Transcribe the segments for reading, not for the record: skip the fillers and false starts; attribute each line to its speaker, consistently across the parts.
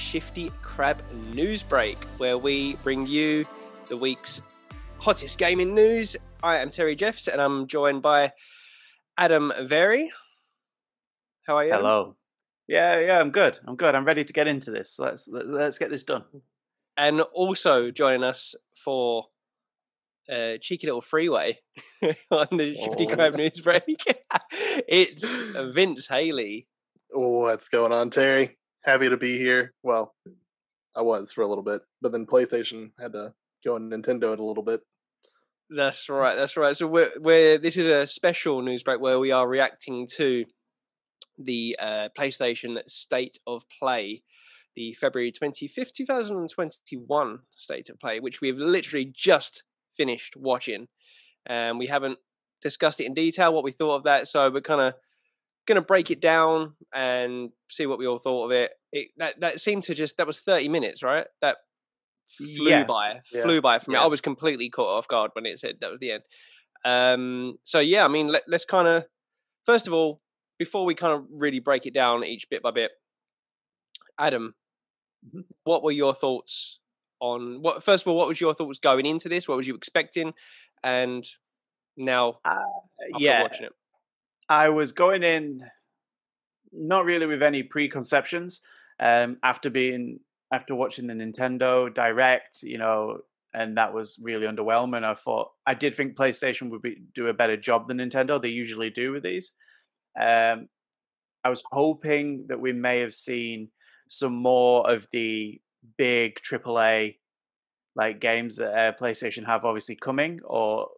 Speaker 1: Shifty Crab News Break, where we bring you the week's hottest gaming news. I am Terry Jeffs, and I'm joined by Adam Very. How are you, Adam?
Speaker 2: Hello. Yeah, I'm good. I'm ready to get into this. Let's get this done.
Speaker 1: And also joining us for a cheeky little freeway on the Shifty Crab News Break, it's Vince Haley.
Speaker 3: What's going on, Terry? Happy to be here. Well, I was for a little bit, but then PlayStation had to go and Nintendo it a little bit.
Speaker 1: That's right. So we're this is a special news break where we are reacting to the PlayStation State of Play, the February 25th, 2021 State of Play, which we've literally just finished watching. We haven't discussed it in detail, what we thought of that, so we're kind of going to break it down and see what we all thought of it. That seemed to that was 30 minutes, right? That flew by for me. I was completely caught off guard when it said that was the end. So yeah, I mean, let's kind of, first of all, before we kind of really break it down each bit by bit, Adam, what were your thoughts on first of all, what was your thoughts going into this? What was you expecting? And now after watching it.
Speaker 2: I was going in not really with any preconceptions. After watching the Nintendo Direct, and that was really underwhelming. I did think PlayStation would do a better job than Nintendo. They usually do with these. I was hoping that we may have seen some more of the big AAA like games that PlayStation have obviously coming, or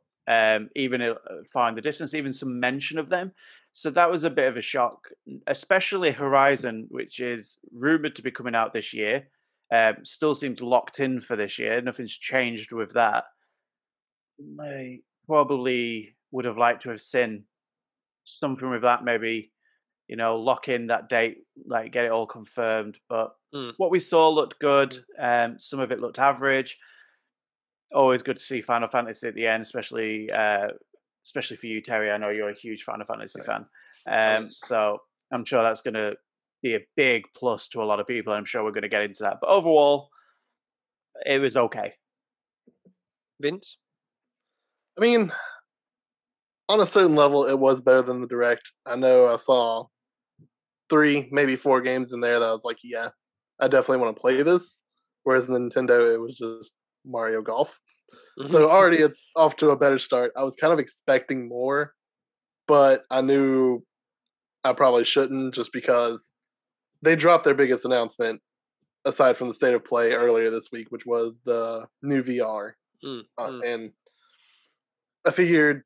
Speaker 2: even far in the distance, even some mention of them. So that was a bit of a shock, especially Horizon, which is rumored to be coming out this year. Still seems locked in for this year. Nothing's changed with that. I probably would have liked to have seen something with that, maybe, lock in that date, like get it all confirmed. But what we saw looked good. Some of it looked average. Always good to see Final Fantasy at the end, especially for you, Terry. I know you're a huge Final Fantasy fan. So I'm sure that's going to be a big plus to a lot of people. I'm sure we're going to get into that. But overall, it was okay.
Speaker 1: Vince?
Speaker 3: I mean, on a certain level, it was better than the Direct. I know I saw 3, maybe 4 games in there that I was like, yeah, I definitely want to play this. Whereas in the Nintendo, it was just Mario Golf. So already it's off to a better start. I was kind of expecting more, but I knew I probably shouldn't, just because they dropped their biggest announcement aside from the State of Play earlier this week, which was the new VR. And I figured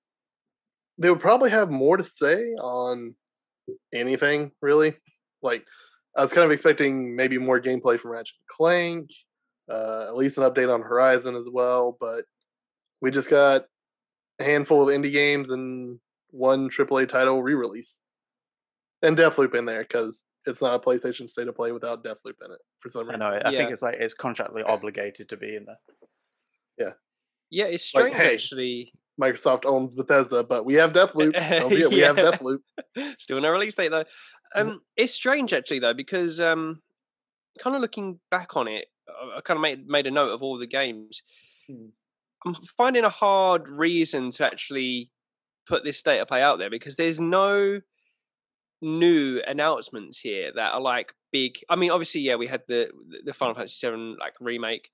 Speaker 3: they would probably have more to say on anything, really. Like, I was kind of expecting maybe more gameplay from Ratchet & Clank, at least an update on Horizon as well, but we just got a handful of indie games and one AAA title re-release. And Deathloop in there, because it's not a PlayStation State of Play without Deathloop in it for some reason.
Speaker 2: I know. I think it's contractually obligated to be in there.
Speaker 3: Yeah.
Speaker 1: Yeah, it's strange,
Speaker 3: like, hey,
Speaker 1: actually.
Speaker 3: Microsoft owns Bethesda, but we have Deathloop. Don't forget, we have Deathloop.
Speaker 1: Still no release date, though. It's strange, actually, though, because kind of looking back on it, I kind of made a note of all the games. I'm finding a hard reason to actually put this State of Play out there, because there's no new announcements here that are like big. I mean, obviously, we had the Final Fantasy VII like remake,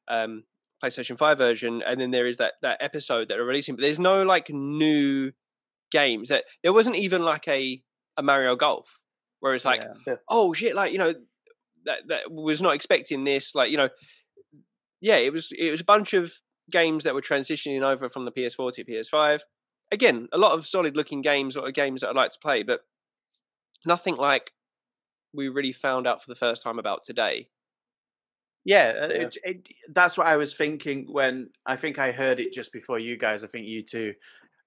Speaker 1: PlayStation 5 version, and then there is that episode that are releasing, but there's no like new games. That there wasn't even like a Mario Golf where it's like, oh shit, like, that was not expecting this, like, it was a bunch of games that were transitioning over from the PS4 to PS5. Again, a lot of solid looking games, a lot of games that I'd like to play, but nothing like we really found out for the first time about today.
Speaker 2: That's what I was thinking when I think I heard it just before you guys. I think you two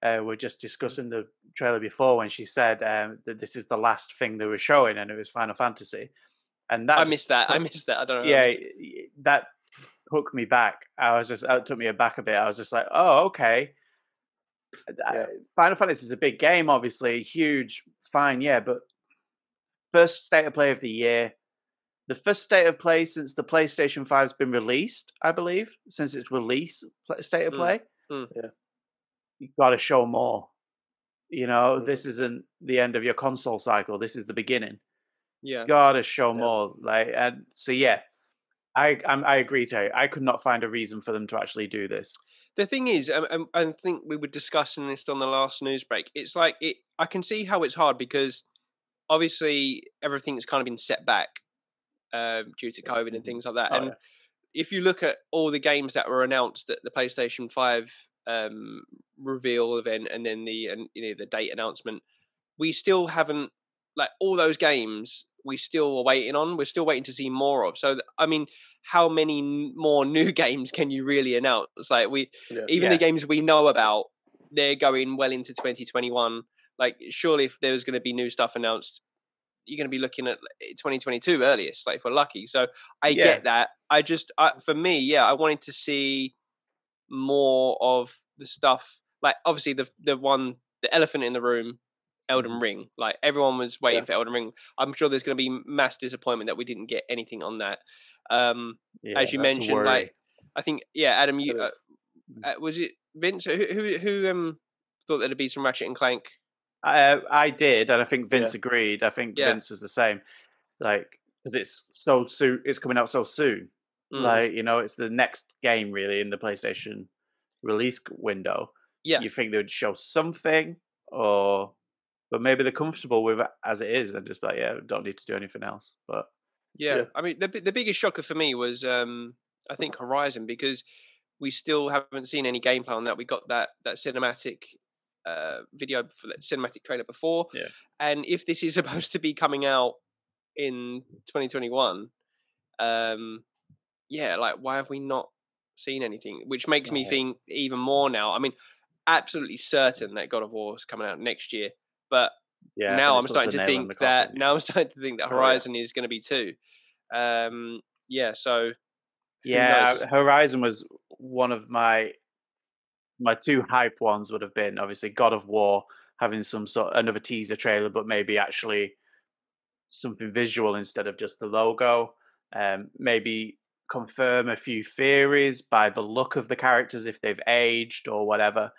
Speaker 2: were just discussing the trailer before when she said that this is the last thing they were showing, and it was Final Fantasy. And that
Speaker 1: I missed that. I don't know.
Speaker 2: Yeah, that hooked me back. It took me aback a bit. I was just like, oh, okay. Final Fantasy is a big game, obviously, huge, fine, but first State of Play of the year, the first state of play since the PlayStation 5's been released, I believe, since its release state of play.
Speaker 3: Yeah.
Speaker 2: You've got to show more. This isn't the end of your console cycle. This is the beginning.
Speaker 1: Yeah.
Speaker 2: Gotta show more. And so I agree, Terry. I could not find a reason for them to actually do this.
Speaker 1: The thing is, I think we were discussing this on the last news break. It's like I can see how it's hard because obviously everything's kind of been set back due to COVID and things like that. And if you look at all the games that were announced at the PlayStation 5 reveal event and then the date announcement, we still haven't, like, all those games we still are waiting on. We're still waiting to see more of. So I mean, how many more new games can you really announce? Like the games we know about, they're going well into 2021. Like, surely if there was going to be new stuff announced, you're going to be looking at 2022 earliest, like, if we're lucky. So I get that. For me, I wanted to see more of the stuff. Like, obviously the elephant in the room, Elden Ring. Like, everyone was waiting for Elden Ring. I'm sure there's going to be mass disappointment that we didn't get anything on that. As you mentioned, like, I think, Adam, you was it Vince who thought there'd be some Ratchet and Clank?
Speaker 2: I did, and I think Vince agreed. I think Vince was the same, like, because it's so soon. It's coming out so soon. Like, it's the next game really in the PlayStation release window. Yeah, you think they would show something, but maybe they're comfortable with it as it is and just like, don't need to do anything else. But
Speaker 1: I mean, the biggest shocker for me was I think Horizon, because we still haven't seen any gameplay on that. We got that cinematic video for that cinematic trailer before, and if this is supposed to be coming out in 2021, like, why have we not seen anything? Which makes me think even more now. I mean, absolutely certain that God of War is coming out next year, but now I'm starting to think that Horizon is going to be too. So
Speaker 2: Horizon was one of my two hype ones. Would have been obviously God of War having some sort of another teaser trailer, but maybe actually something visual instead of just the logo. Maybe confirm a few theories by the look of the characters if they've aged or whatever.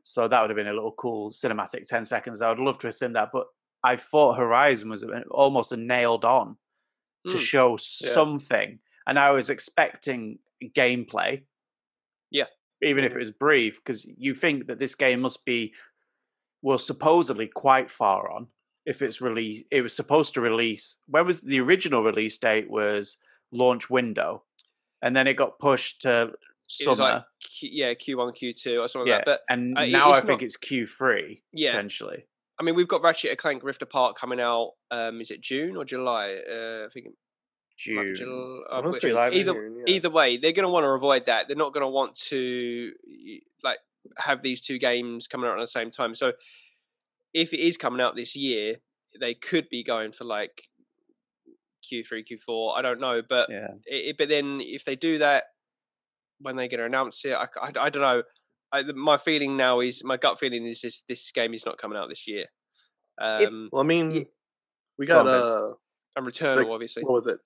Speaker 2: So that would have been a little cool cinematic 10 seconds. I would love to have seen that, but I thought Horizon was almost a nailed on to show something, and I was expecting gameplay. Even if it was brief, because you think that this game must be, well, supposedly quite far on. If it's released, it was supposed to release. When was the original release date? Was launch window, and then it got pushed to summer. It was like,
Speaker 1: Q1, Q2 or something like that. But
Speaker 2: now I think it's Q3 potentially.
Speaker 1: I mean, we've got Ratchet and Clank Rift Apart coming out. Is it June or July? I think
Speaker 2: June.
Speaker 1: Either way, they're going to want to avoid that. They're not going to want to, like, have these two games coming out at the same time. So if it is coming out this year, they could be going for like Q3, Q4. I don't know, but but then if they do that, when they're going to announce it, I don't know. My feeling now is, my gut feeling is this game is not coming out this year.
Speaker 3: We got
Speaker 1: and Returnal, obviously.
Speaker 3: What was it?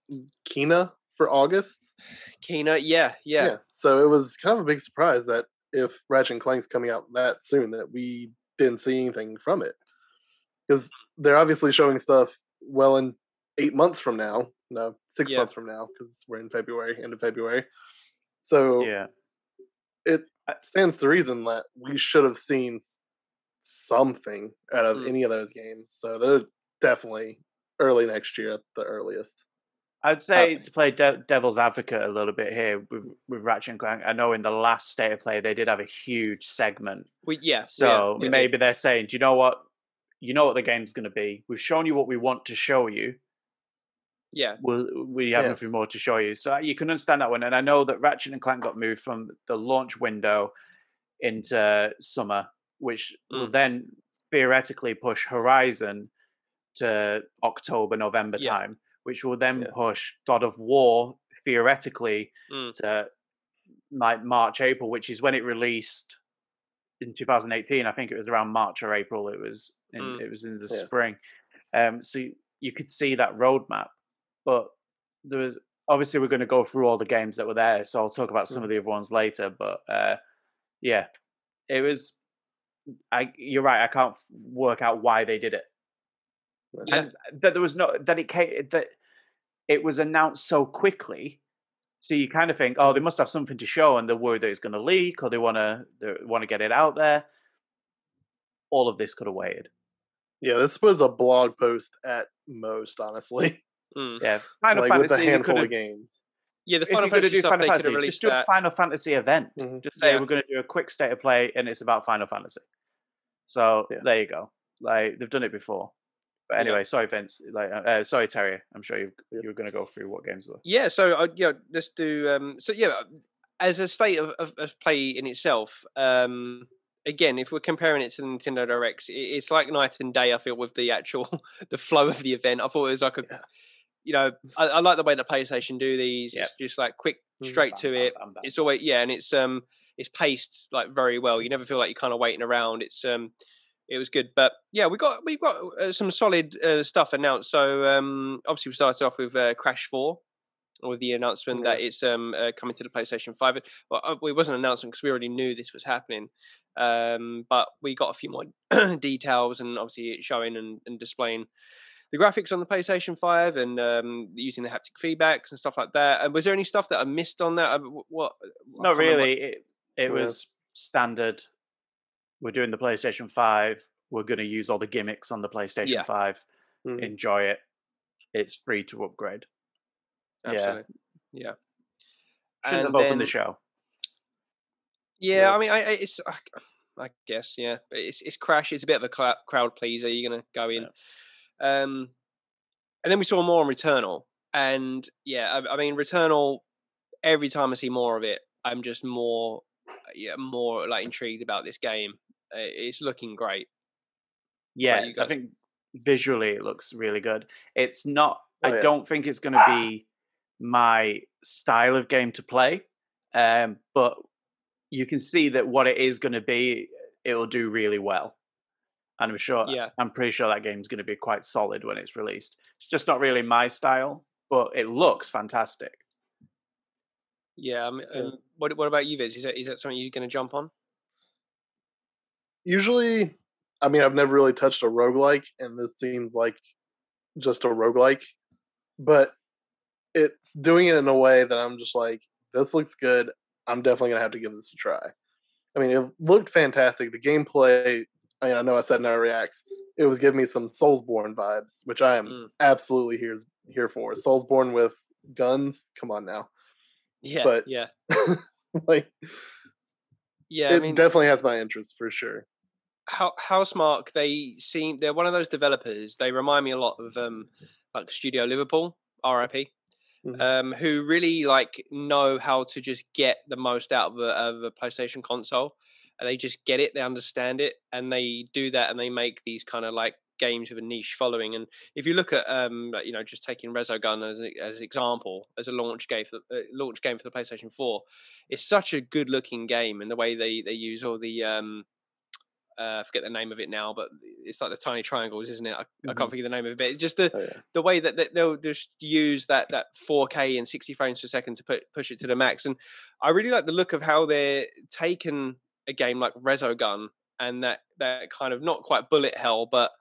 Speaker 3: Kena for August?
Speaker 1: Kena, yeah.
Speaker 3: So it was kind of a big surprise that if Ratchet and Clank's coming out that soon, that we didn't see anything from it. Because they're obviously showing stuff well in 8 months from now. No, 6 months from now, because we're in February, end of February. So it stands to reason that we should have seen something out of any of those games. So they're definitely early next year at the earliest.
Speaker 2: I'd say to play devil's advocate a little bit here with Ratchet and Clank. I know in the last state of play they did have a huge segment. Maybe they're saying, do you know what? You know what the game's going to be. We've shown you what we want to show you. We have nothing more to show you. So you can understand that one. And I know that Ratchet and Clank got moved from the launch window into summer, which will then theoretically push Horizon to October, November time, which will then push God of War theoretically to like March, April, which is when it released in 2018. I think it was around March or April. It was in the spring. So you could see that roadmap, but there was obviously we're going to go through all the games that were there, so I'll talk about some of the other ones later. But yeah, it was. You're right. I can't work out why they did it.
Speaker 1: Yeah.
Speaker 2: And that there was that it was announced so quickly. So you kind of think, oh, they must have something to show, and they're worried that it's going to leak, or they want to get it out there. All of this could have waited.
Speaker 3: Yeah, this was a blog post at most, honestly.
Speaker 2: Yeah, Final
Speaker 3: like
Speaker 2: Fantasy
Speaker 3: with a handful of games.
Speaker 1: Yeah, the Final Fantasy stuff they could have released.
Speaker 2: Just do a Final Fantasy event. Just say we're going to do a quick state of play, and it's about Final Fantasy. So there you go. Like they've done it before. But anyway, sorry, Vince. Sorry, Terry. I'm sure you were going to go through what games were.
Speaker 1: Yeah. So let's do. As a state of play in itself, again, if we're comparing it to the Nintendo Direct, it's like night and day. I feel with the actual the flow of the event. I thought it was like I like the way that PlayStation do these. It's just like quick, straight to it. It's always and it's paced like very well. You never feel like you're kind of waiting around. It was good, but yeah, we got some solid stuff announced. So obviously we started off with Crash 4 with the announcement that it's coming to the PlayStation 5. Well, it wasn't an announcement because we already knew this was happening, but we got a few more details and obviously showing and displaying the graphics on the PlayStation 5 and using the haptic feedbacks and stuff like that. And was there any stuff that I missed on that?
Speaker 2: Not really. It was standard. We're doing the PlayStation 5. We're going to use all the gimmicks on the PlayStation 5. Enjoy it. It's free to upgrade.
Speaker 1: Absolutely. Yeah.
Speaker 2: Shouldn't have opened the show.
Speaker 1: Yeah, I mean, I guess, it's Crash. It's a bit of a crowd pleaser. You're going to go in. And then we saw more on Returnal. And I mean, Returnal, every time I see more of it, I'm just more like intrigued about this game. It's looking great.
Speaker 2: Yeah, I think visually it looks really good. It's not. I don't think it's going to be my style of game to play, but you can see that what it is going to be, it'll do really well. And I'm pretty sure that game's going to be quite solid when it's released. It's just not really my style, but it looks fantastic.
Speaker 1: Yeah, what about you, Viz? Is that something you're going to jump on?
Speaker 3: Usually, I mean, I've never really touched a roguelike, and this seems like just a roguelike. But it's doing it in a way that I'm just like, this looks good. I'm definitely going to have to give this a try. I mean, it looked fantastic. The gameplay, I know I said in our reacts, it was giving me some Soulsborne vibes, which I am absolutely here for. Soulsborne with guns, come on now.
Speaker 1: Yeah,
Speaker 3: but like,
Speaker 1: I
Speaker 3: mean, definitely has my interest for sure.
Speaker 1: Housemarque, they're one of those developers. They remind me a lot of like Studio Liverpool, RIP, who really like know how to just get the most out of a PlayStation console. And they just get it, they understand it, and they do that, and they make these kind of like games with a niche following. And if you look at just taking Resogun as an example, as a launch game for the PlayStation 4, it's such a good looking game, and the way they use all the I forget the name of it now, but it's like the tiny triangles, isn't it? I can't think of the name of it. But just the way that they'll just use that 4K and 60 frames per second to push it to the max. And I really like the look of how they're taking a game like Resogun and that kind of not quite bullet hell, but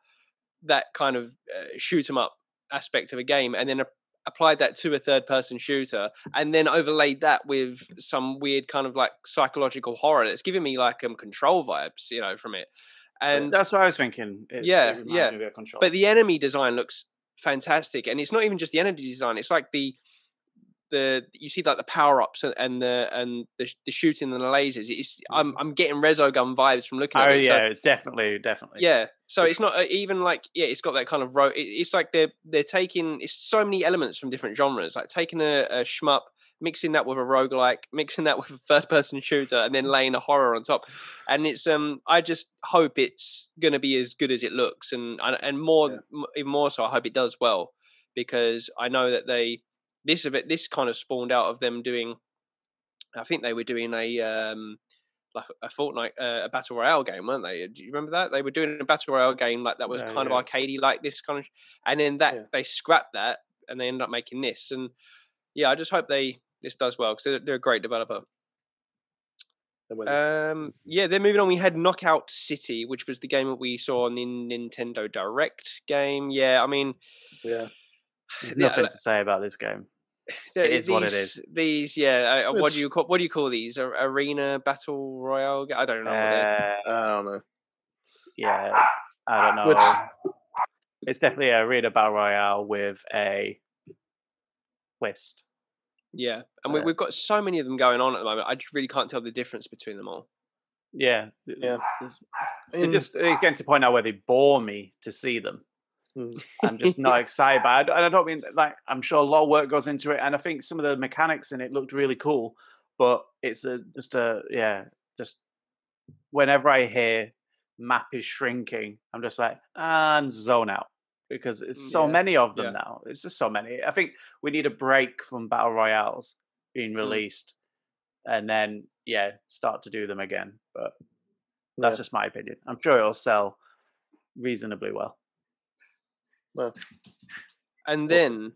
Speaker 1: that kind of shoot 'em up aspect of a game, and then applied that to a third-person shooter, and then overlaid that with some weird kind of like psychological horror. It's giving me like Control vibes, from it. And
Speaker 2: that's what I was thinking. It reminds me of Control.
Speaker 1: But the enemy design looks fantastic, and it's not even just the enemy design. It's like the you see like the power ups and the shooting and the lasers. I'm getting Resogun vibes from looking at it.
Speaker 2: Yeah, definitely.
Speaker 1: Yeah, so it's not even like it's got that kind of it's like they're taking so many elements from different genres, like taking a shmup, mixing that with a roguelike, mixing that with a third person shooter, and then laying a horror on top. And it's I just hope it's gonna be as good as it looks, and more even more so I hope it does well, because I know that this kind of spawned out of them doing. I think they were doing a like a Fortnite, a battle royale game, weren't they? Do you remember that they were doing a battle royale game like that was kind of arcadey, like this kind of, and then they scrapped that and they ended up making this. And yeah, I just hope this does well because they're a great developer. Yeah, then moving on, we had Knockout City, which was the game that we saw on the Nintendo Direct game. Yeah, I mean,
Speaker 3: yeah,
Speaker 2: there's nothing to say about this game. It is what it is.
Speaker 1: These, yeah. What do you call these? Arena battle royale? I don't know.
Speaker 3: I don't know.
Speaker 2: Yeah, I don't know. It's definitely a arena battle royale with a twist.
Speaker 1: Yeah, and we've got so many of them going on at the moment. I just really can't tell the difference between them all.
Speaker 2: Yeah. They're getting to the point now where they bore me to see them. I'm just not excited by it. And I don't mean, like, I'm sure a lot of work goes into it, and I think some of the mechanics in it looked really cool, but it's just whenever I hear map is shrinking, I'm just like, and zone out. Because it's so many of them now. It's just so many. I think we need a break from battle royales being released, and then start to do them again. But that's just my opinion. I'm sure it'll sell reasonably well.
Speaker 1: And then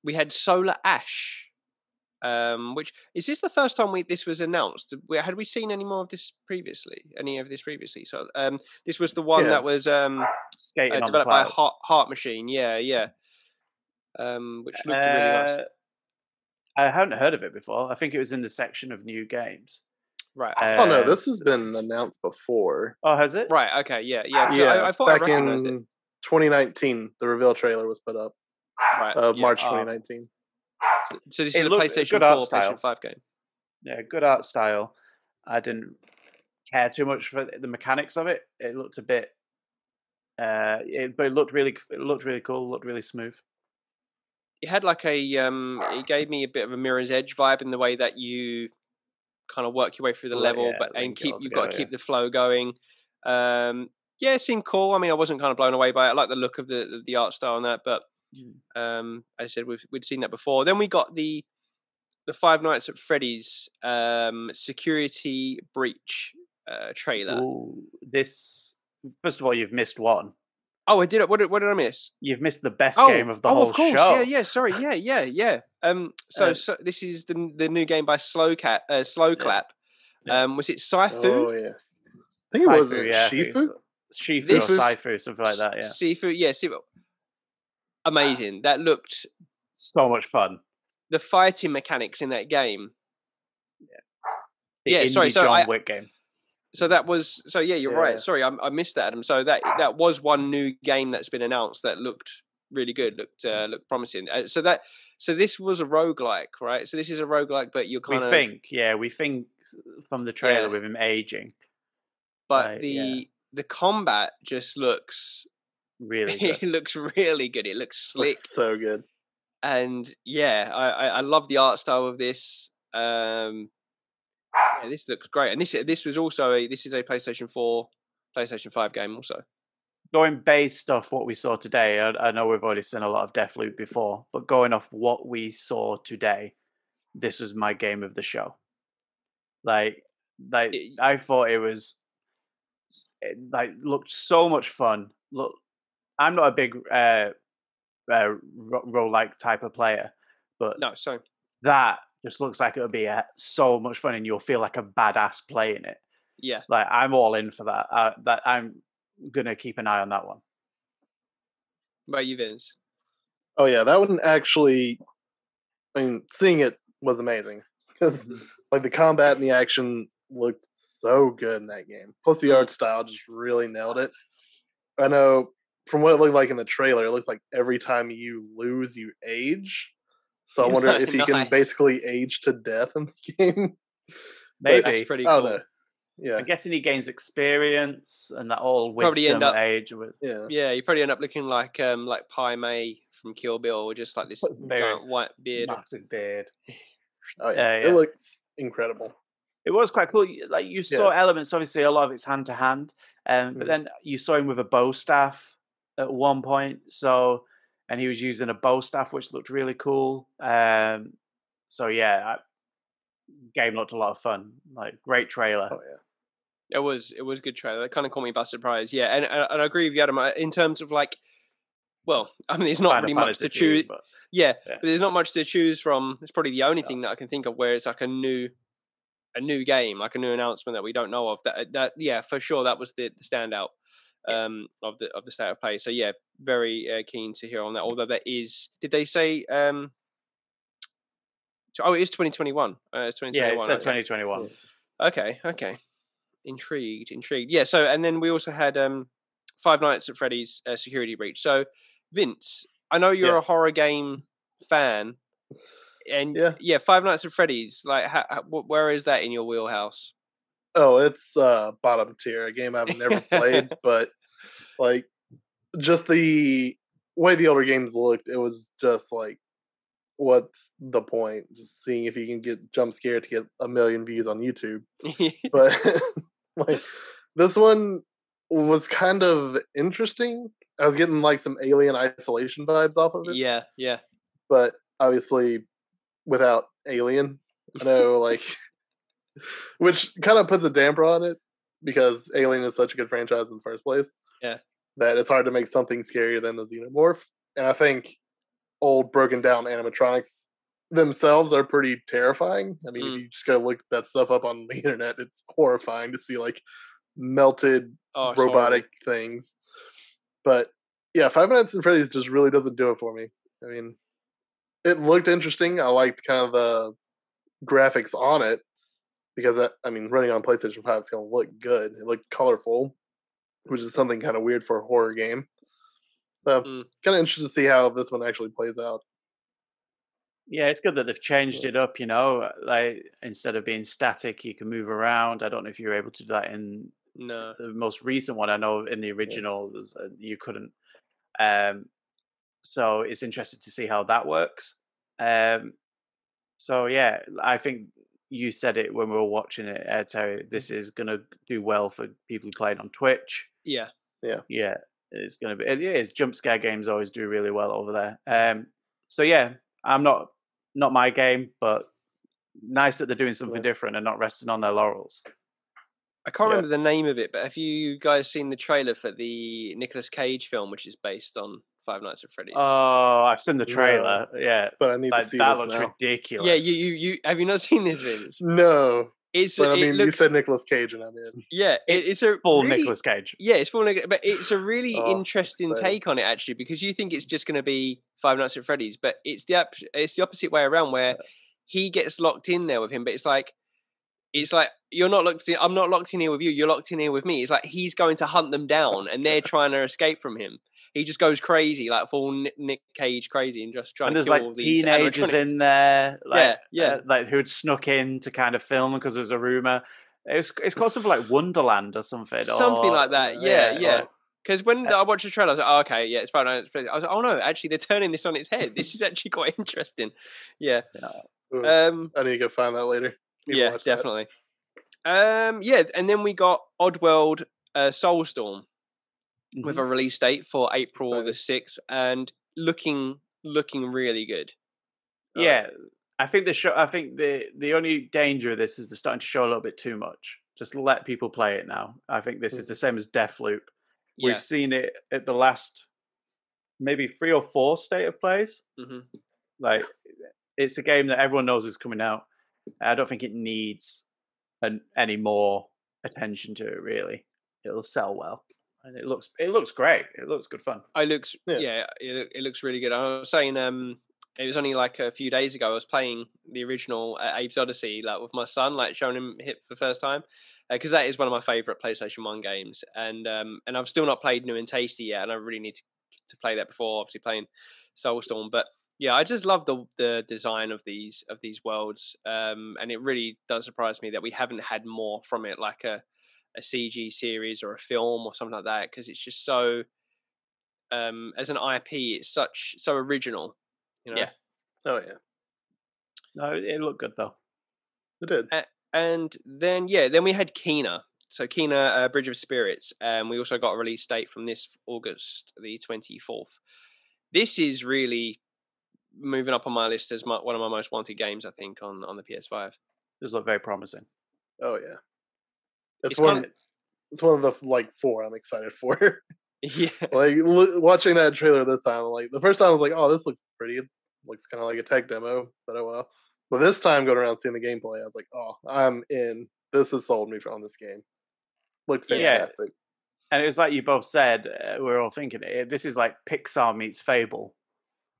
Speaker 1: we had Solar Ash, which is this the first time this was announced? Had we seen any more of this previously? So this was the one that was developed by Heart Machine. Yeah. Which looked really nice.
Speaker 2: I hadn't heard of it before. I think it was in the section of new games.
Speaker 1: Right.
Speaker 3: Oh no, this has been announced before.
Speaker 2: Oh, has it?
Speaker 1: Right. Okay. Yeah.
Speaker 3: I
Speaker 1: thought
Speaker 3: back
Speaker 1: I recognized
Speaker 3: in 2019, the reveal trailer was put up.
Speaker 1: Right.
Speaker 3: March 2019.
Speaker 1: So this is a PlayStation 4, PlayStation 5 game.
Speaker 2: Yeah, good art style. I didn't care too much for the mechanics of it. It looked a bit, but it looked really cool. Looked really smooth.
Speaker 1: It had like it gave me a bit of a Mirror's Edge vibe in the way that you kind of work your way through the level, you've got to keep the flow going. It seemed cool. I mean, I wasn't kind of blown away by it. I like the look of the art style and that, but as I said, we'd seen that before. Then we got the Five Nights at Freddy's Security Breach trailer.
Speaker 2: Ooh, this, first of all, you've missed one.
Speaker 1: Oh, I did. What did I miss?
Speaker 2: You've missed the best game of the whole
Speaker 1: of course.
Speaker 2: show.
Speaker 1: Yeah. Sorry. Yeah. So this is the new game by Slow Clap. Was it Sci-Fu?
Speaker 3: Oh yeah. I think it was Shifu.
Speaker 2: Shifu or Sci-Fu, something like that. Yeah.
Speaker 1: Shifu. Yeah. Amazing. That looked
Speaker 2: so much fun.
Speaker 1: The fighting mechanics in that game.
Speaker 2: Yeah. Sorry. So John Wick game.
Speaker 1: So that was you're right. Sorry, I missed that, Adam. So that was one new game that's been announced that looked really good, looked promising. So this was a roguelike, right? So this is a roguelike, but you're
Speaker 2: we think from the trailer with him aging.
Speaker 1: But the combat just looks
Speaker 2: really good.
Speaker 1: It looks really good. It looks slick.
Speaker 3: Looks so good.
Speaker 1: And I love the art style of this. This looks great, and this was also a PlayStation 4, PlayStation 5 game also.
Speaker 2: Going based off what we saw today, I know we've already seen a lot of Deathloop before, but going off what we saw today, this was my game of the show. I thought it was looked so much fun. Look, I'm not a big roguelike type of player, but that just looks like it'll be so much fun, and you'll feel like a badass playing it.
Speaker 1: Yeah,
Speaker 2: I'm all in for that. That I'm gonna keep an eye on that one.
Speaker 1: What about you, Vince?
Speaker 3: Oh yeah, that one actually. I mean, seeing it was amazing because the combat and the action looked so good in that game. Plus, the art style just really nailed it. I know from what it looked like in the trailer, it looks like every time you lose, you age. So I wonder if you can basically age to death in the game.
Speaker 2: Maybe.
Speaker 1: That's pretty cool.
Speaker 3: Yeah,
Speaker 2: I'm guessing he gains experience and that all wisdom age.
Speaker 1: Yeah, you probably end up looking like Pai Mei from Kill Bill, just like this giant white beard.
Speaker 2: Massive beard.
Speaker 3: Oh yeah, it looks incredible.
Speaker 2: It was quite cool. Like you saw elements, obviously a lot of it's hand to hand, but then you saw him with a bow staff at one point. And he was using a bow staff, which looked really cool. Game looked a lot of fun. Great trailer.
Speaker 3: Oh yeah.
Speaker 1: It was a good trailer. It kind of caught me by surprise. Yeah, and I agree with you, Adam. In terms of there's not really much to choose. Yeah, but there's not much to choose from. It's probably the only thing that I can think of where it's like a new game, like a new announcement that we don't know of. That yeah, for sure, that was the standout of the state of play. So yeah, very keen to hear on that. Although there is, did they say? Oh, it is 2021. It's 2021.
Speaker 2: Yeah, it said 2021.
Speaker 1: Okay. Intrigued. Yeah. So and then we also had Five Nights at Freddy's Security Breach. So Vince, I know you're a horror game fan. And Five Nights at Freddy's, like, where is that in your wheelhouse?
Speaker 3: Oh, it's bottom tier. A game I've never played, but like just the way the older games looked, it was just like, what's the point? Just seeing if you can get jump scared to get 1 million views on YouTube. But like this one was kind of interesting. I was getting like some Alien Isolation vibes off of it.
Speaker 1: Yeah.
Speaker 3: But obviously, without Alien, I know, like, which kind of puts a damper on it because Alien is such a good franchise in the first place.
Speaker 1: Yeah,
Speaker 3: that it's hard to make something scarier than the Xenomorph. And I think old broken down animatronics themselves are pretty terrifying. I mean, if you just go look that stuff up on the internet, it's horrifying to see like melted robotic things. But yeah, Five Nights at Freddy's just really doesn't do it for me. I mean, it looked interesting. I liked kind of the graphics on it because, I mean, running on PlayStation 5 is going to look good. It looked colorful, which is something kind of weird for a horror game. So, kind of interested to see how this one actually plays out.
Speaker 2: Yeah, it's good that they've changed it up, you know, like instead of being static, you can move around. I don't know if you were able to do that in the most recent one. I know in the original you couldn't. So it's interesting to see how that works. So yeah, I think you said it when we were watching it, Terry. This is going to do well for people who play it on Twitch.
Speaker 1: Yeah.
Speaker 2: It's going to be. It is. Jump scare games always do really well over there. So yeah, I'm not my game, but nice that they're doing something different and not resting on their laurels.
Speaker 1: I can't remember the name of it, but have you guys seen the trailer for the Nicolas Cage film, which is based on Five Nights at Freddy's?
Speaker 2: Oh, I've seen the trailer. Yeah,
Speaker 3: but I need to see
Speaker 2: that.
Speaker 3: This
Speaker 2: Looks
Speaker 3: now.
Speaker 2: ridiculous.
Speaker 1: Yeah, you have you not seen this, Vince?
Speaker 3: No. But I mean,
Speaker 1: you
Speaker 3: said Nicolas Cage, and I'm in.
Speaker 1: Yeah, it's a
Speaker 2: full
Speaker 1: really,
Speaker 2: Nicolas Cage.
Speaker 1: Yeah, it's full, but it's a really interesting take on it actually, because you think it's just going to be Five Nights at Freddy's, but it's the opposite way around, where he gets locked in there with him, but it's like you're not locked in. I'm not locked in here with you. You're locked in here with me. It's like he's going to hunt them down, and they're trying to escape from him. He just goes crazy, like full Nick Cage crazy, and just trying to kill all these
Speaker 2: teenagers in there, like,
Speaker 1: yeah,
Speaker 2: like who'd snuck in to kind of film because there was a rumor. It's called something like Wonderland or something,
Speaker 1: like that. Yeah. Because when I watched the trailer, I was like, "Oh, okay, yeah, it's fine." I was like, "Oh no, actually, they're turning this on its head. This is actually quite interesting." Yeah.
Speaker 3: I need to go find that later.
Speaker 1: Yeah, definitely. And then we got Oddworld Soulstorm with a release date for April the 6th, and looking really good.
Speaker 2: Yeah, I think the only danger of this is they're starting to show a little bit too much. Just let people play it now. I think this is the same as Deathloop.
Speaker 1: Yeah.
Speaker 2: We've seen it at the last maybe 3 or 4 state of plays. Like, it's a game that everyone knows is coming out. I don't think it needs any more attention to it. Really, it'll sell well, and it looks great. It looks good fun.
Speaker 1: It looks really good. I was saying, it was only like a few days ago. I was playing the original Abe's Odyssey, like with my son, like showing him it for the first time, because that is one of my favorite PlayStation 1 games, and I've still not played New and Tasty yet, and I really need to play that before obviously playing Soulstorm, but. Yeah, I just love the design of these worlds, and it really does surprise me that we haven't had more from it, like a CG series or a film or something like that, because it's just so, as an IP, it's so original, you know.
Speaker 2: Yeah.
Speaker 3: Oh yeah.
Speaker 2: No, it looked good though.
Speaker 3: It did.
Speaker 1: And then we had Kena. So Kena, Bridge of Spirits. We also got a release date from this August the 24th. This is really moving up on my list as one of my most wanted games, I think, on the PS5.
Speaker 2: This look very promising.
Speaker 3: Oh yeah, it's one of the like 4 I'm excited for.
Speaker 1: Yeah,
Speaker 3: like watching that trailer this time, like the first time I was like, "Oh, this looks pretty." looks kind of like a tech demo, but oh well. But this time going around seeing the gameplay, I was like, oh, I'm in. This has sold me on this game. Looked fantastic.
Speaker 2: And it was like you both said, we're all thinking, this is like Pixar meets Fable.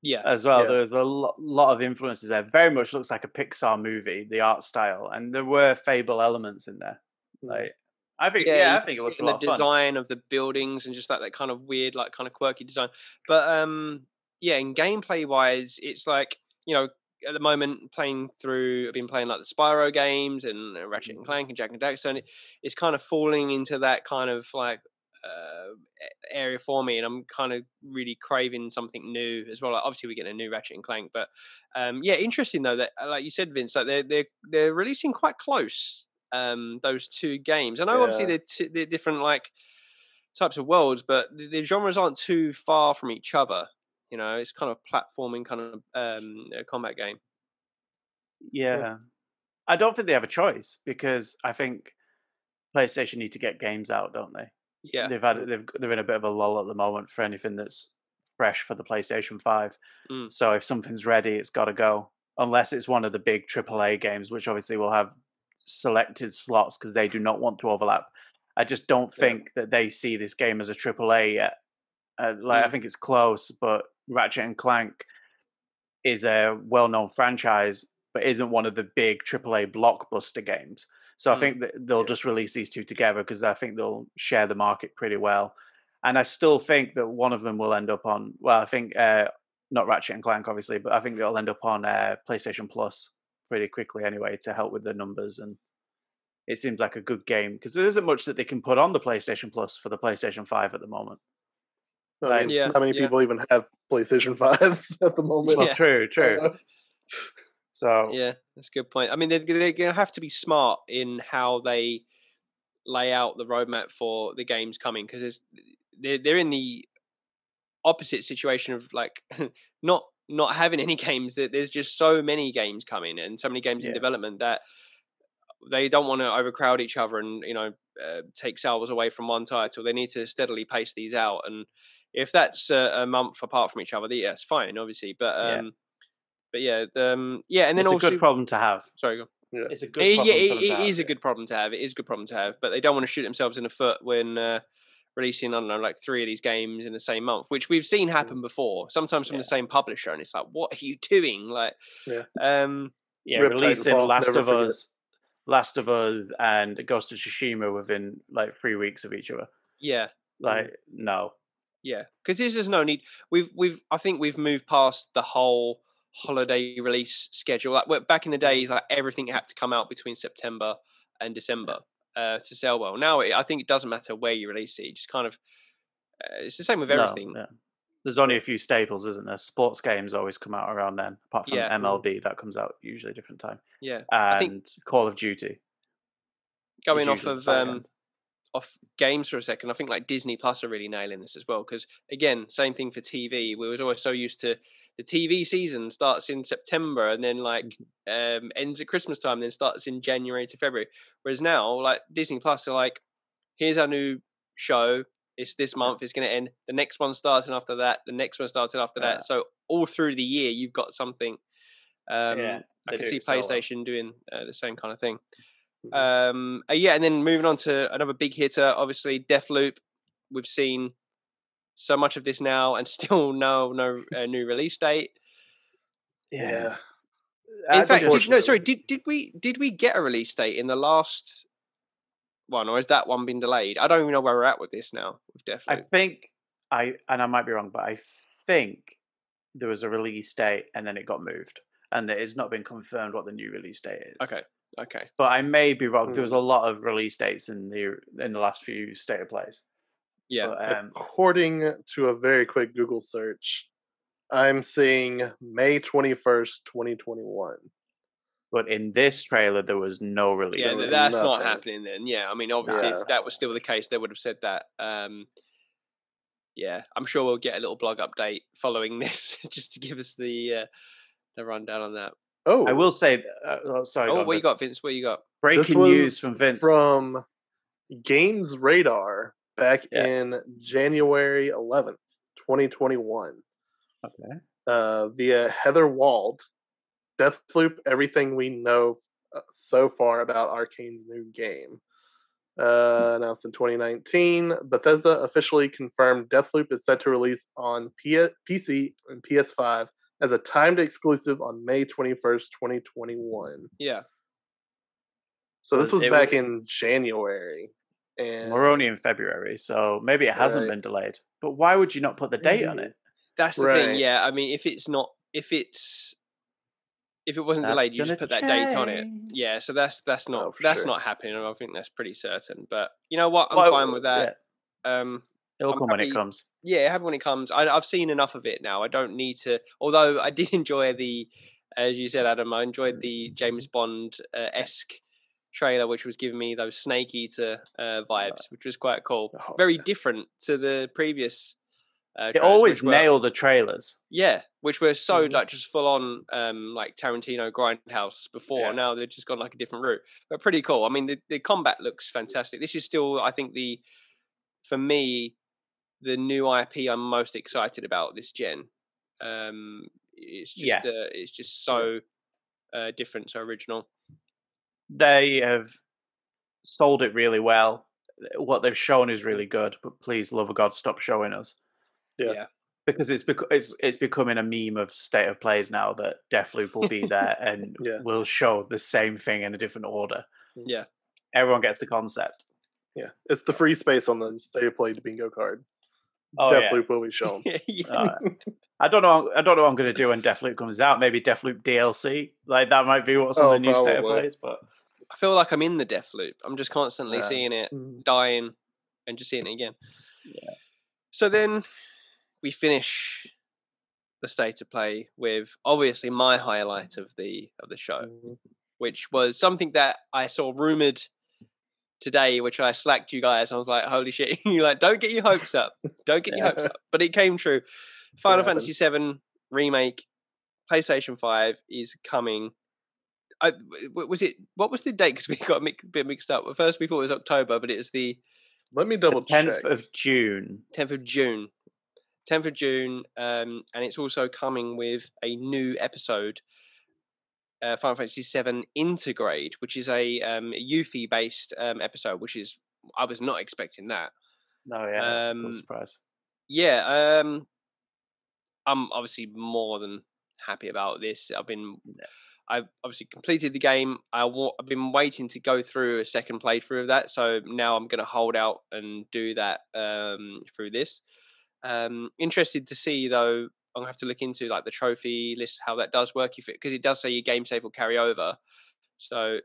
Speaker 1: Yeah.
Speaker 2: As well.
Speaker 3: Yeah.
Speaker 2: There was a lot of influences there. Very much looks like a Pixar movie, the art style. And there were Fable elements in there. Like, I think it looks a lot of fun.
Speaker 1: The design of the buildings and just that kind of weird, like kind of quirky design. But in gameplay wise, it's like, at the moment I've been playing like the Spyro games and Ratchet and Clank and Jack and Daxter, and it's kind of falling into that kind of like area for me, and I'm kind of really craving something new as well. Like, obviously we're getting a new Ratchet and Clank, but interesting though that, like you said, Vince, like they're releasing quite close those two games. I know obviously they're different like types of worlds, but the genres aren't too far from each other. It's kind of platforming, kind of a combat game.
Speaker 2: Yeah. I don't think they have a choice, because I think PlayStation need to get games out, don't they?
Speaker 1: Yeah,
Speaker 2: they're in a bit of a lull at the moment for anything that's fresh for the PlayStation 5. So if something's ready, it's got to go. Unless it's one of the big AAA games, which obviously will have selected slots because they do not want to overlap. I just don't think that they see this game as a AAA yet. I think it's close, but Ratchet and Clank is a well-known franchise, but isn't one of the big AAA blockbuster games. So I think that they'll just release these two together, because I think they'll share the market pretty well. And I still think that one of them will end up on, well, I think not Ratchet and Clank, obviously, but I think they'll end up on PlayStation Plus pretty quickly anyway, to help with the numbers. And it seems like a good game, because there isn't much that they can put on the PlayStation Plus for the PlayStation 5 at the moment.
Speaker 3: I mean, not many people even have PlayStation 5s at the moment.
Speaker 2: Well, true. So
Speaker 1: yeah, that's a good point. I mean, they're going to have to be smart in how they lay out the roadmap for the games coming, because they're in the opposite situation of like not having any games. That there's just so many games coming and so many games in development that they don't want to overcrowd each other and take sales away from one title. They need to steadily pace these out, and if that's a month apart from each other, it's fine, obviously. But and then
Speaker 2: it's
Speaker 1: also
Speaker 2: a good problem to have.
Speaker 1: Sorry, go.
Speaker 2: Yeah. It's a good problem.
Speaker 1: It is a good problem to have. It is a good problem to have, but they don't want to shoot themselves in the foot when releasing, I don't know, like 3 of these games in the same month, which we've seen happen before. Sometimes from the same publisher, and it's like, what are you doing? Like,
Speaker 2: releasing Last of Us and Ghost of Tsushima within like 3 weeks of each other.
Speaker 1: Yeah,
Speaker 2: no.
Speaker 1: Yeah, because there's no need. I think we've moved past the whole holiday release schedule. Like back in the days, like everything had to come out between September and December to sell well. Now I think it doesn't matter where you release it. You just kind of it's the same with everything.
Speaker 2: No. There's only a few staples, isn't there? Sports games always come out around then, apart from MLB that comes out usually a different time.
Speaker 1: Yeah,
Speaker 2: and I think Call of Duty.
Speaker 1: Going off of games for a second, I think like Disney Plus are really nailing this as well, because again, same thing for TV. We was always so used to the TV season starts in September and then like ends at Christmas time, then starts in January to February. Whereas now, like Disney Plus are like, here's our new show. It's this month. It's going to end. The next one starting after that. The next one starting after that. So all through the year, you've got something. I can see PlayStation doing the same kind of thing. And then moving on to another big hitter, obviously Deathloop. We've seen so much of this now, and still no new release date.
Speaker 3: Yeah.
Speaker 1: In fact, did we get a release date in the last one, or has that one been delayed? I don't even know where we're at with this now with Deathloop.
Speaker 2: I think I might be wrong, but I think there was a release date and then it got moved, and it has not been confirmed what the new release date is.
Speaker 1: Okay.
Speaker 2: But I may be wrong. There was a lot of release dates in the last few State of Plays.
Speaker 1: Yeah.
Speaker 2: But,
Speaker 3: according to a very quick Google search, I'm seeing May 21st, 2021.
Speaker 2: But in this trailer, there was no release.
Speaker 1: Yeah, that's not happening then. Yeah, I mean, obviously, if that was still the case, they would have said that. Yeah, I'm sure we'll get a little blog update following this just to give us the rundown on that.
Speaker 3: Oh,
Speaker 2: I will say. Sorry.
Speaker 1: Oh, what you got, Vince? What you got?
Speaker 2: Breaking news from Vince
Speaker 3: from Games Radar back in January 11th, 2021.
Speaker 2: Okay.
Speaker 3: via Heather Wald. Deathloop, everything we know so far about Arcane's new game. Announced in 2019, Bethesda officially confirmed Deathloop is set to release on PC and PS5 as a timed exclusive on May 21st, 2021.
Speaker 1: Yeah.
Speaker 3: So this was back in January. And
Speaker 2: we're only in February, so maybe it hasn't been delayed. But why would you not put the date on it?
Speaker 1: That's the thing, yeah. I mean, if it wasn't delayed, you just put that date on it. Yeah, so that's not happening. I think that's pretty certain. But you know what? I'm fine with that.
Speaker 2: Yeah. It'll come when it comes.
Speaker 1: Yeah, have when it comes. I've seen enough of it now. I don't need to. Although I did enjoy as you said, Adam, I enjoyed the James Bond esque trailer, which was giving me those Snake Eater vibes, which was quite cool. Very different to the previous.
Speaker 2: They always nail the trailers.
Speaker 1: Yeah, which were so like just full on like Tarantino grindhouse before. Yeah. Now they've just gone like a different route, but pretty cool. I mean, the combat looks fantastic. This is still, I think, for me, the new IP I'm most excited about this gen. It's just so different, so original.
Speaker 2: They have sold it really well. What they've shown is really good, but please, love of God, stop showing us.
Speaker 1: Yeah.
Speaker 2: Because it's becoming a meme of state of plays now that Deathloop will be there and will show the same thing in a different order.
Speaker 1: Yeah.
Speaker 2: Everyone gets the concept.
Speaker 3: Yeah. It's the free space on the state of play bingo card.
Speaker 2: Oh,
Speaker 3: Deathloop will be shown.
Speaker 2: I don't know what I'm going to do when Deathloop comes out. Maybe Deathloop DLC. Like that might be what's on the new state of plays, but
Speaker 1: I feel like I'm in the Deathloop. I'm just constantly seeing it, dying, and just seeing it again.
Speaker 2: Yeah.
Speaker 1: So then we finish the state of play with obviously my highlight of the show, which was something that I saw rumored today, which I slacked you guys. I was like, holy shit. You're like, don't get your hopes up. Don't get your hopes up. But it came true. Final Fantasy VII Remake, PlayStation 5 is coming. What was the date? Because we got a bit mixed up. At first we thought it was October, but it was
Speaker 3: let me double check.
Speaker 2: 10th of June.
Speaker 1: 10th of June. 10th of June. And it's also coming with a new episode, Final Fantasy VII Intergrade, which is a Yuffie based episode, which is, I was not expecting that.
Speaker 2: No, yeah, that's a cool surprise.
Speaker 1: Yeah, I'm obviously more than happy about this. I've obviously completed the game. I've been waiting to go through a second playthrough of that, so now I'm going to hold out and do that through this. Interested to see, though, I'm going to have to look into like the trophy list, how that does work, because it does say your game save will carry over. So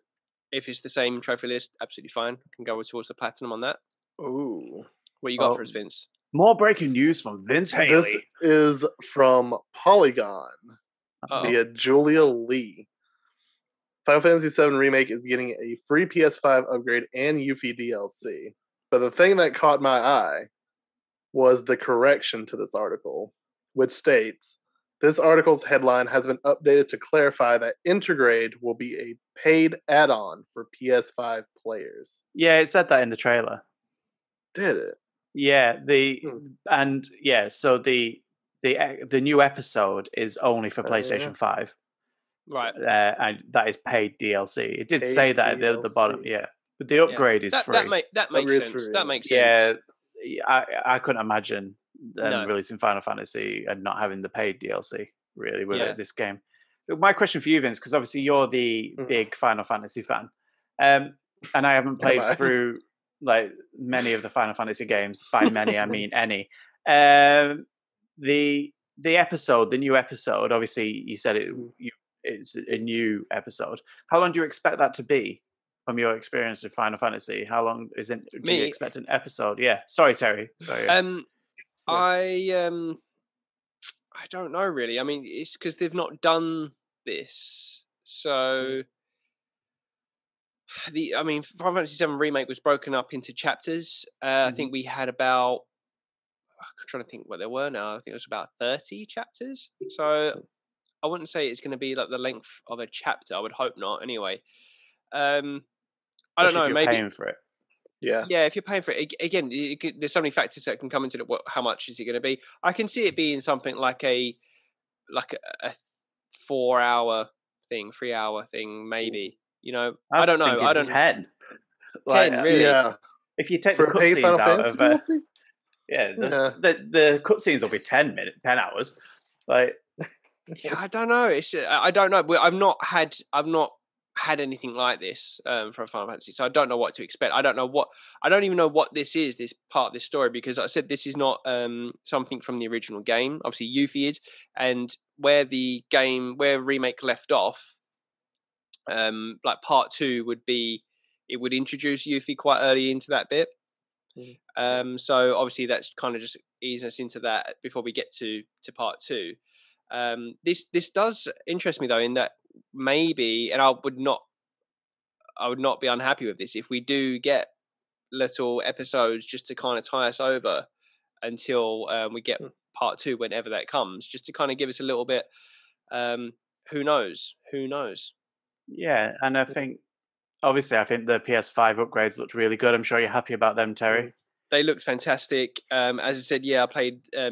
Speaker 1: if it's the same trophy list, absolutely fine. I can go towards the platinum on that.
Speaker 3: Ooh.
Speaker 1: What you got for us, Vince?
Speaker 2: More breaking news from Vince Haley.
Speaker 3: This is from Polygon via Julia Lee. Final Fantasy VII Remake is getting a free PS5 upgrade and Yuffie DLC. But the thing that caught my eye was the correction to this article, which states, this article's headline has been updated to clarify that Intergrade will be a paid add-on for PS5 players.
Speaker 2: Yeah, it said that in the trailer.
Speaker 3: Did it?
Speaker 2: Yeah, so the new episode is only for PlayStation 5.
Speaker 1: Right.
Speaker 2: And that is paid DLC. It did say that at the bottom, but the upgrade is free.
Speaker 1: That makes sense. Free. That makes
Speaker 2: sense. Yeah, I couldn't imagine them releasing Final Fantasy and not having the paid DLC, really, with this game. My question for you, Vince, because obviously you're the big Final Fantasy fan, and I haven't played through like many of the Final Fantasy games. By many, I mean any. The new episode, obviously you said it's a new episode. How long do you expect that to be from your experience with Final Fantasy? How long do you expect an episode? Yeah. Sorry, Terry. Sorry.
Speaker 1: I don't know really. I mean, it's because they've not done this. So Final Fantasy VII Remake was broken up into chapters. I think we had about, I'm trying to think what there were now. I think it was about 30 chapters. So I wouldn't say it's going to be like the length of a chapter. I would hope not. Anyway, I don't know. Maybe
Speaker 2: paying for it.
Speaker 3: Yeah.
Speaker 1: Yeah, if you're paying for it, again, there's so many factors that can come into it. How much is it going to be? I can see it being something like a like a 4-hour thing, 3-hour thing, maybe.
Speaker 2: I
Speaker 1: I don't
Speaker 2: was
Speaker 1: know.
Speaker 2: thinking
Speaker 1: I don't
Speaker 2: 10.
Speaker 1: 10 really.
Speaker 3: Yeah.
Speaker 2: If you take
Speaker 3: For
Speaker 2: the
Speaker 3: a paid
Speaker 2: cutscenes
Speaker 3: Final
Speaker 2: out
Speaker 3: Fantasy
Speaker 2: of
Speaker 3: DLC?
Speaker 2: yeah,
Speaker 3: Yeah.
Speaker 2: the cutscenes will be 10 hours. Like,
Speaker 1: Yeah, I don't know. I don't know. I've not had anything like this for a Final Fantasy, so I don't know what to expect. I don't even know what this is. This part of this story, because like I said, this is not something from the original game. Obviously, Yuffie is, and where remake left off, like part 2 would be, it would introduce Yuffie quite early into that bit. So obviously that's kind of just easing us into that before we get to part 2. This does interest me though, in that maybe, and I would not be unhappy with this if we do get little episodes just to kind of tie us over until we get part 2, whenever that comes, just to kind of give us a little bit. Who knows?
Speaker 2: yeah, and I think the PS5 upgrades looked really good. I'm sure you're happy about them, Terry.
Speaker 1: They looked fantastic. As I said, I played a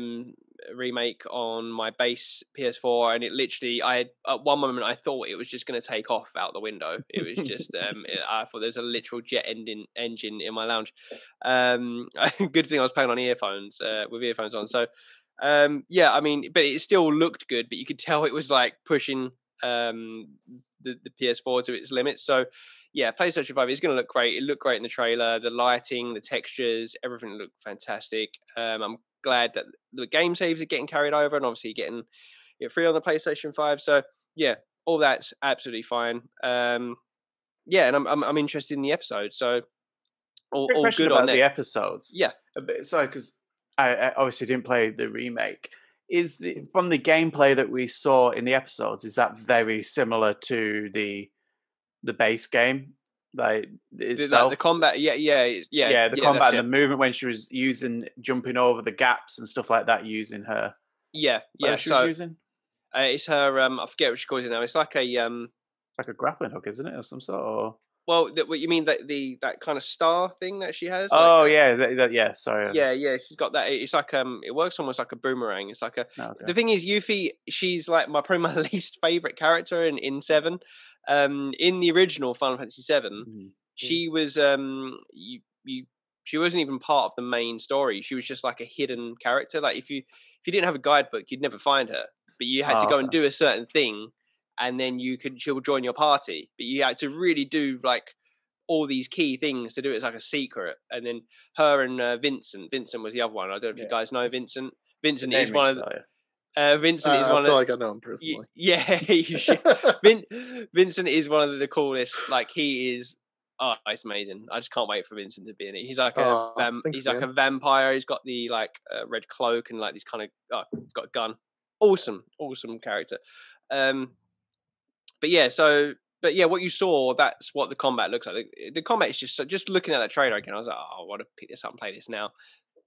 Speaker 1: remake on my base PS4, and it literally, at one moment I thought it was just going to take off out the window. It was just, I thought there was a literal jet engine in my lounge. Good thing I was playing on earphones, with earphones on. So, I mean, but it still looked good. But you could tell it was like pushing the PS4 to its limits. So, yeah, PlayStation 5 is going to look great. It looked great in the trailer. The lighting, the textures, everything looked fantastic. I'm glad that the game saves are getting carried over, and obviously getting it free on the PlayStation 5. So yeah, all that's absolutely fine. And I'm interested in the episode. So all good
Speaker 2: about
Speaker 1: on that.
Speaker 2: The episodes.
Speaker 1: Yeah.
Speaker 2: Sorry, because I obviously didn't play the remake. From the gameplay that we saw in the episodes, is that very similar to the base game, like itself?
Speaker 1: The combat,
Speaker 2: the combat and the movement when she was jumping over the gaps and stuff like that, using her. Was using.
Speaker 1: It's her. I forget what she calls it now. It's like a
Speaker 2: It's like a grappling hook, isn't it, or some sort? Or...
Speaker 1: Well, what you mean, that kind of star thing that she has?
Speaker 2: Oh, yeah. Sorry.
Speaker 1: Yeah. She's got that. It's like it works almost like a boomerang. It's like a.
Speaker 2: Okay.
Speaker 1: The thing is, Yuffie, she's like probably my least favorite character in 7. In the original Final Fantasy 7, she was she wasn't even part of the main story. She was just like a hidden character. Like if you didn't have a guidebook, you'd never find her. But you had to go and do a certain thing, and then she'll join your party. But you had to really do like all these key things to do it as like a secret. And then her and Vincent was the other one. I don't know if you guys know Vincent. Vincent is one of the, Vincent is one.
Speaker 3: I feel like I know him personally.
Speaker 1: Yeah, you should. Vincent is one of the coolest. Like he is. Oh, it's amazing! I just can't wait for Vincent to be in it. He's like like a vampire. He's got the red cloak and like these kind of. He's got a gun. Awesome character. But yeah, what you saw, that's what the combat looks like. The combat is just looking at that trailer again. I was like, I want to pick this up and play this now.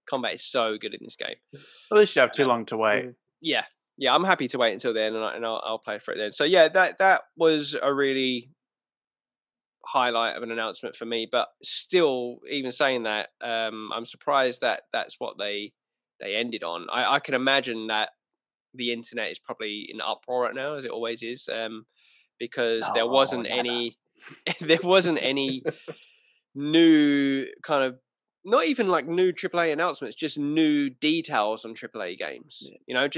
Speaker 1: Combat is so good in this game.
Speaker 2: Well, at least you have too long to wait.
Speaker 1: Yeah, I'm happy to wait until then, and I'll play for it then. So yeah, that was a really highlight of an announcement for me. But still, even saying that, I'm surprised that that's what they ended on. I can imagine that the internet is probably in uproar right now, as it always is, because there wasn't any new kind of, not even like new AAA announcements, just new details on AAA games. I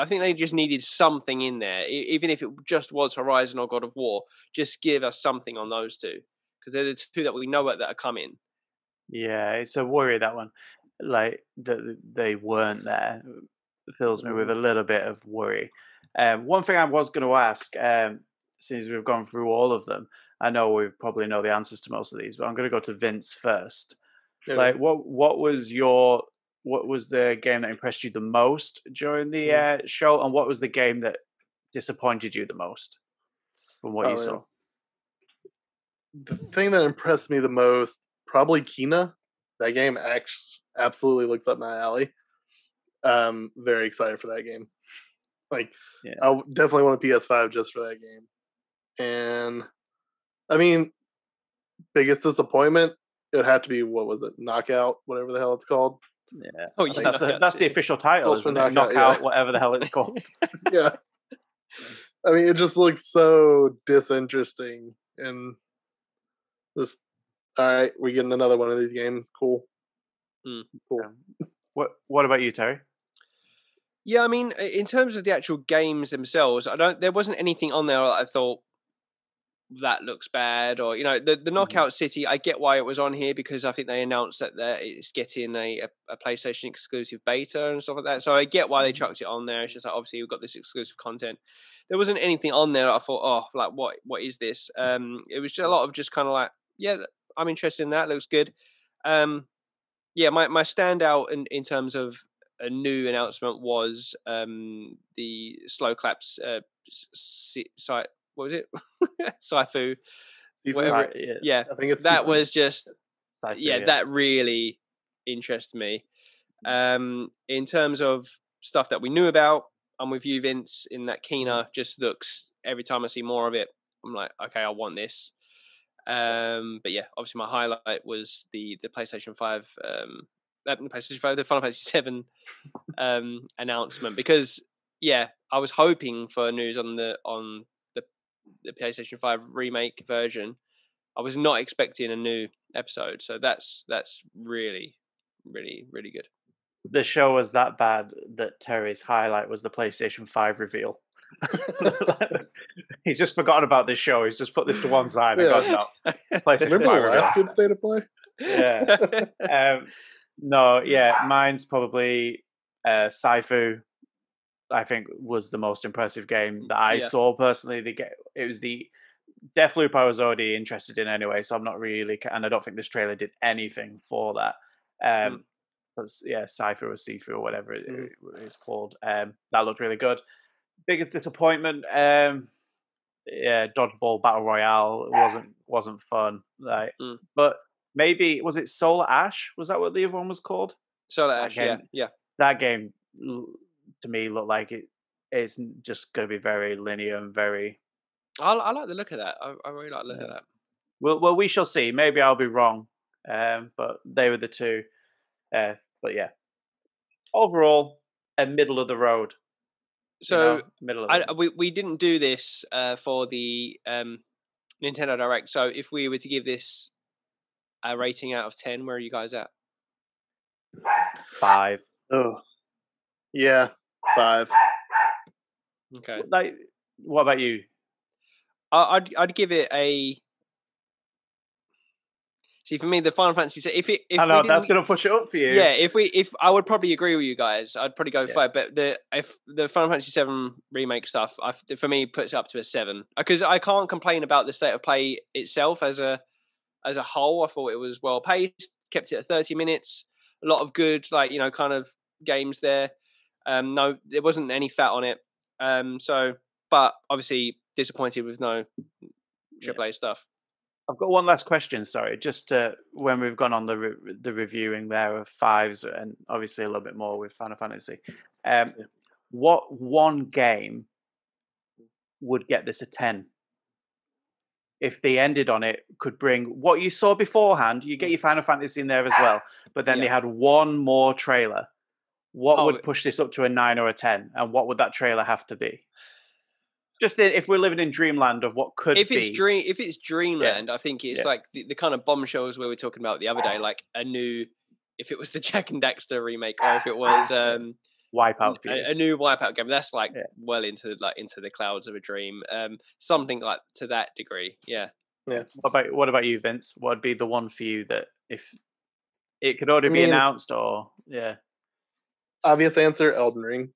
Speaker 1: think they just needed something in there, even if it just was Horizon or God of War. Just give us something on those two, because they're the two that we know that are coming.
Speaker 2: Yeah, it's a worry, that one. Like that they weren't there. It fills me with a little bit of worry. One thing I was going to ask, since we've gone through all of them, I know we probably know the answers to most of these, but I'm going to go to Vince first. Yeah. Like, what was the game that impressed you the most during the show, and what was the game that disappointed you the most from what you saw?
Speaker 3: The thing that impressed me the most, probably Kena. That game absolutely looks up my alley. Very excited for that game. I definitely want a PS5 just for that game. And I mean, biggest disappointment, it would have to be, what was it, Knockout, whatever the hell it's called.
Speaker 2: Yeah,
Speaker 1: Oh, yeah,
Speaker 2: that's the official title, isn't it? Knockout, whatever the hell it's called.
Speaker 3: Yeah. I mean, it just looks so disinteresting and just, all right, we're getting another one of these games. Cool. Cool.
Speaker 2: What about you, Terry?
Speaker 1: Yeah, I mean, in terms of the actual games themselves, there wasn't anything on there that I thought that looks bad, or the Knockout City. I get why it was on here because I think they announced that it's getting a PlayStation exclusive beta and stuff like that. So I get why they chucked it on there. It's just like, obviously we've got this exclusive content. There wasn't anything on there that I thought, oh, like what is this? It was just a lot of just kind of like, yeah, I'm interested in that. Looks good. Yeah, my standout in terms of a new announcement was the Slow Claps site. What was it? Saifu, whatever. Yeah,
Speaker 3: I think it's
Speaker 1: that
Speaker 3: Saifu.
Speaker 1: was just
Speaker 2: Saifu,
Speaker 1: that really interests me. In terms of stuff that we knew about, I'm with you, Vince. In that Kena just looks, every time I see more of it, I'm like, okay, I want this. But yeah, obviously my highlight was the PlayStation 5, the PlayStation 5, the Final Fantasy 7 announcement, because I was hoping for news on the PlayStation 5 remake version. I was not expecting a new episode, so that's really, really, really good.
Speaker 2: The show was that bad that Terry's highlight was the PlayStation 5 reveal. He's just forgotten about this show. He's just put this to one side and gone, no. PlayStation
Speaker 3: Remember
Speaker 2: 5
Speaker 3: the last
Speaker 2: reveal.
Speaker 3: good state of play?
Speaker 2: Yeah. No, yeah, mine's probably Saifu. I think was the most impressive game that I saw personally. It was the Deathloop I was already interested in anyway, so I'm not really, and I don't think this trailer did anything for that. Saifu or Sifu or whatever it's called. That looked really good. Biggest disappointment, Dodgeball Battle Royale wasn't fun. But maybe was it Solar Ash? Was that what the other one was called?
Speaker 1: Solar Ash, yeah.
Speaker 2: That game to me looked like it's just going to be very linear and very.
Speaker 1: I like the look of that. I really like the look of that.
Speaker 2: Well, we shall see. Maybe I'll be wrong, but they were the two. But yeah, overall, a middle of the road.
Speaker 1: So we didn't do this for the Nintendo Direct. So if we were to give this a rating out of 10, where are you guys at?
Speaker 2: 5.
Speaker 3: Oh, yeah, 5.
Speaker 1: Okay.
Speaker 2: What about you?
Speaker 1: I'd give it a. See, for me, the Final Fantasy. If
Speaker 2: I know that's going to push it up for you.
Speaker 1: Yeah, if I would probably agree with you guys, I'd probably go 5. But if the Final Fantasy 7 remake stuff, for me, puts it up to a 7, because I can't complain about the state of play itself as a whole. I thought it was well paced, kept it at 30 minutes, a lot of good kind of games there. No, there wasn't any fat on it. But obviously disappointed with no AAA stuff.
Speaker 2: I've got one last question. Sorry, just when we've gone on the reviewing there of 5s and obviously a little bit more with Final Fantasy, what one game would get this a 10? If they ended on it, could bring what you saw beforehand. You get your Final Fantasy in there as well, but then they had one more trailer. What would push this up to a 9 or a 10? And what would that trailer have to be? Just if we're living in dreamland of what could be.
Speaker 1: If it's dreamland, I think it's like the kind of bombshells we were talking about the other day, like a new, if it was the Jack and Daxter remake, or if it was
Speaker 2: Wipeout,
Speaker 1: a new Wipeout game, that's like well into the clouds of a dream. Something like to that degree, yeah.
Speaker 2: What about you, Vince? What would be the one for you that if it could already be announced, or
Speaker 3: obvious answer, Elden Ring,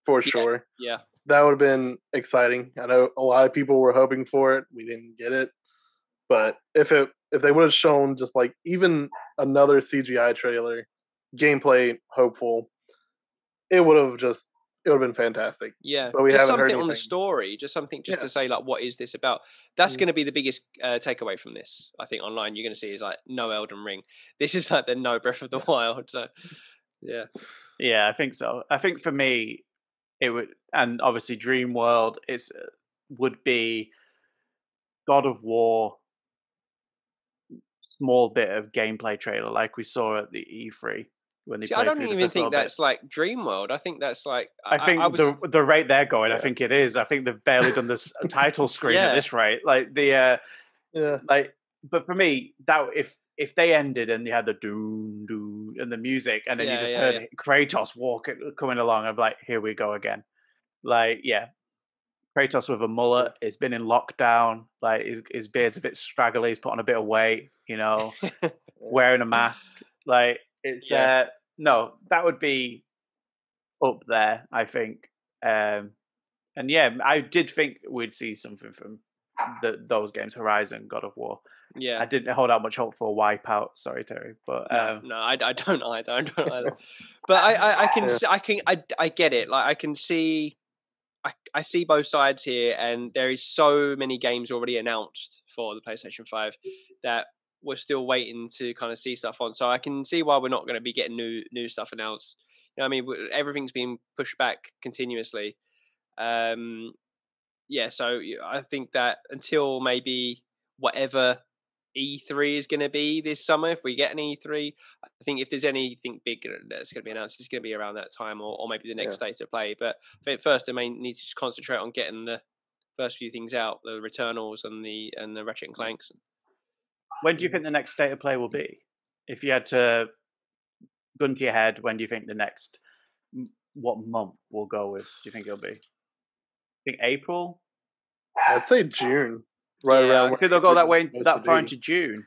Speaker 3: for sure.
Speaker 1: Yeah.
Speaker 3: That would have been exciting. I know a lot of people were hoping for it. We didn't get it, but if they would have shown just like even another CGI trailer, gameplay hopeful, it would have been fantastic.
Speaker 1: Yeah,
Speaker 3: but we
Speaker 1: just
Speaker 3: haven't heard
Speaker 1: something
Speaker 3: anything
Speaker 1: on the story, just something to say like, what is this about? That's going to be the biggest takeaway from this. I think online you're going to see is like no Elden Ring. This is like the no Breath of the Wild. So yeah,
Speaker 2: I think so. I think for me, it would, and obviously Dream World would be God of War, small bit of gameplay trailer like we saw at the E3, when they
Speaker 1: See,
Speaker 2: play
Speaker 1: I don't
Speaker 2: through the
Speaker 1: even
Speaker 2: first little
Speaker 1: think that's like Dreamworld. I think that's like
Speaker 2: I think
Speaker 1: I was,
Speaker 2: the rate they're going, I think it is. I think they've barely done this title screen at
Speaker 1: Yeah.
Speaker 2: this rate. Like the
Speaker 3: Yeah.
Speaker 2: like, but for me, that if they ended and they had the doom doom and the music, and then you just heard Kratos coming along, I'm like, here we go again. Like, yeah, Kratos with a mullet. It's been in lockdown. Like his beard's a bit straggly. He's put on a bit of weight. You know, wearing a mask. Like it's no, that would be up there, I think. And yeah, I did think we'd see something from those games, Horizon, God of War.
Speaker 1: Yeah,
Speaker 2: I didn't hold out much hope for Wipeout. Sorry, Terry, but
Speaker 1: no, I don't either. I don't either. But I can I get it. Like I can see. I see both sides here, and there is so many games already announced for the PlayStation 5 that we're still waiting to kind of see stuff on. So I can see why we're not going to be getting new stuff announced. You know what I mean? Everything's being pushed back continuously. Yeah, so I think that until maybe whatever E3 is going to be this summer, if we get an E3, I think if there's anything big that's going to be announced, it's going to be around that time, or maybe the next State of Play. But I think first, they may need to just concentrate on getting the first few things out, the Returnals and the Ratchet and Clanks.
Speaker 2: When do you think the next State of Play will be? If you had to gun to your head, when do you think the next, what month we'll go with? Do you think it'll be? I think April?
Speaker 3: I'd say June. Right around.
Speaker 2: I think they'll go that far into June.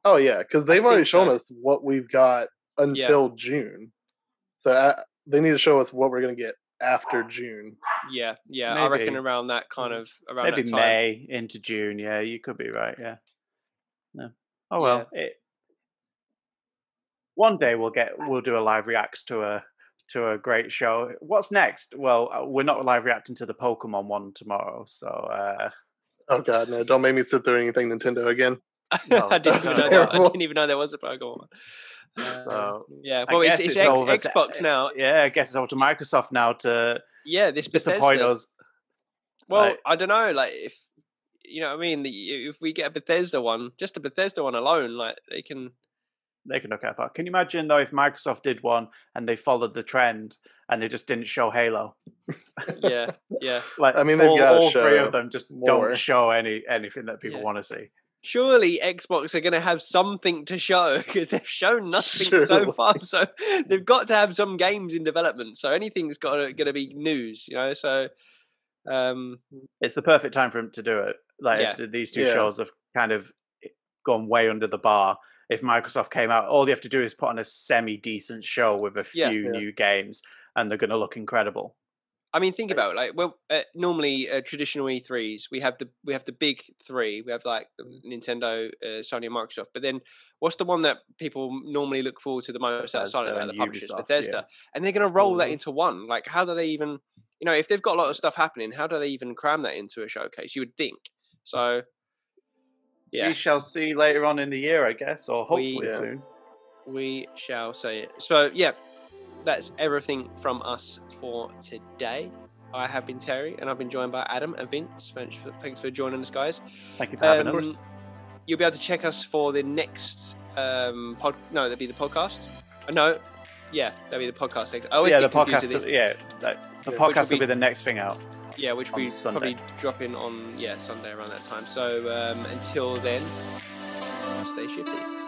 Speaker 3: Oh yeah, because they've already shown us what we've got until June. So they need to show us what we're going to get after June.
Speaker 1: Yeah,
Speaker 2: Maybe.
Speaker 1: I reckon around that kind of around
Speaker 2: maybe
Speaker 1: that time.
Speaker 2: May into June. Yeah, you could be right. Yeah. No. Oh well. One day we'll do a live reacts to a great show. What's next? Well, we're not live reacting to the Pokemon one tomorrow, so.
Speaker 3: Oh god, no! Don't make me sit through anything Nintendo again.
Speaker 2: No,
Speaker 1: I didn't even know there was a Pokemon one. Yeah, well, it's Xbox now.
Speaker 2: Yeah, I guess it's over to Microsoft now to
Speaker 1: this
Speaker 2: disappoint us.
Speaker 1: Well, I don't know, like if you know what I mean. If we get a Bethesda one, just a Bethesda one alone, like they can
Speaker 2: knock out part. Can you imagine though if Microsoft did one and they followed the trend and they just didn't show Halo?
Speaker 1: Yeah.
Speaker 2: Like
Speaker 3: I mean, they've got
Speaker 2: all three of them just
Speaker 3: more.
Speaker 2: don't show anything that people want to see.
Speaker 1: Surely Xbox are going to have something to show because they've shown nothing so far. So they've got to have some games in development. So anything's going to be news, you know. So
Speaker 2: it's the perfect time for them to do it. Like these two shows have kind of gone way under the bar. If Microsoft came out, all they have to do is put on a semi-decent show with a few new games, and they're going to look incredible.
Speaker 1: I mean, think about it. Normally traditional E3s, we have the big three. We have like Nintendo, Sony, and Microsoft. But then, what's the one that people normally look forward to the most outside of that? The publishers, Bethesda, and they're going to roll that into one. Like, how do they even? You know, if they've got a lot of stuff happening, how do they even cram that into a showcase? You would think. So,
Speaker 2: we shall see later on in the year, I guess, or hopefully soon.
Speaker 1: We shall see it. So, that's everything from us for today. I have been Terry, and I've been joined by Adam and Vince. Thanks for joining us, guys.
Speaker 2: Thank you for having us.
Speaker 1: You'll be able to check us for the next that'll be the podcast. That'll be the podcast.
Speaker 2: The podcast will be the next thing out.
Speaker 1: Yeah, which we probably drop in on Sunday around that time. So until then, stay shifty.